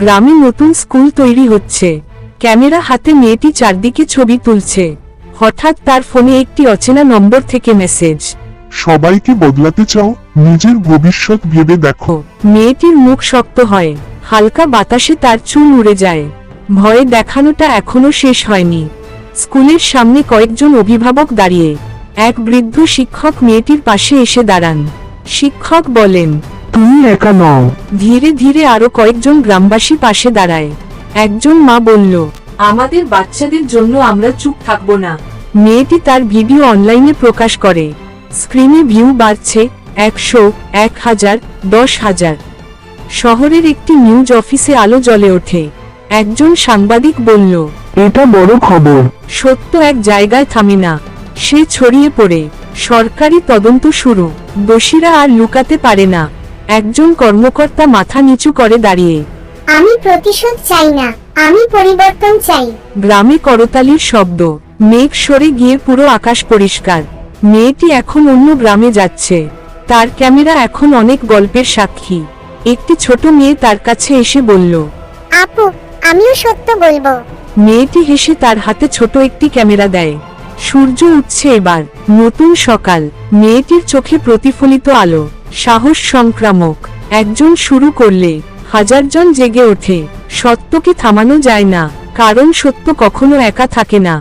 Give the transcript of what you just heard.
গ্রামে নতুন স্কুল তৈরি হচ্ছে। ক্যামেরা হাতে মেয়েটি চারদিকে ছবি তুলছে। হঠাৎ তার ফোনে একটি অচেনা নম্বর থেকে মেসেজ। সবাইকে বদলাতে চাও, নিজের ভবিষ্যৎ ভেবে দেখো। মেয়েটির মুখ শক্ত হয়, হালকা বাতাসে তার চুল উড়ে যায়। ভয়ে দেখানোটা এখনো শেষ হয়নি। স্কুলের সামনে কয়েকজন অভিভাবক দাঁড়িয়ে। এক বৃদ্ধ শিক্ষক মেয়েটির পাশে এসে দাঁড়ান। শিক্ষক বলেন, তুমি একা নও। ধীরে ধীরে আরো কয়েকজন গ্রামবাসী পাশে দাঁড়ায়। একজন মা বলল, আমাদের বাচ্চাদের জন্য আমরা চুপ থাকব না। মেয়েটি তার ভিডিও অনলাইনে প্রকাশ করে। স্ক্রিনে ভিউ বাড়ছে 100, 1000, 10,000। শহরের একটি নিউজ অফিসে আলো জ্বলে ওঠে। একজন সাংবাদিক বলল, এটা বড় খবর। সত্য এক জায়গায় থামে না, সে ছড়িয়ে পড়ে। সরকারি তদন্ত শুরু। দোষীরা আর লুকাতে পারে না। একজন কর্মকর্তা মাথা নিচু করে দাঁড়িয়ে। আমি প্রতিশোধ চাই না, আমি পরিবর্তন চাই। গ্রামে করতালির শব্দ। মেঘ সরে গিয়ে পুরো আকাশ পরিষ্কার। মেয়েটি এখন অন্য গ্রামে যাচ্ছে। তার ক্যামেরা এখন অনেক গল্পের সাক্ষী। একটি ছোট মেয়ে তার কাছে এসে বলল, আপু, আমিও সত্য বলবো। মেয়েটি হেসে তার হাতে ছোট একটি ক্যামেরা দেয়। সূর্য উঠছে এবার। নতুন সকাল। মেয়েটির চোখে প্রতিফলিত আলো। সাহস সংক্রামক। একজন শুরু করলে হাজারজন জেগে ওঠে। সত্যকে থামানো যায় না, কারণ সত্য কখনো একা থাকে না।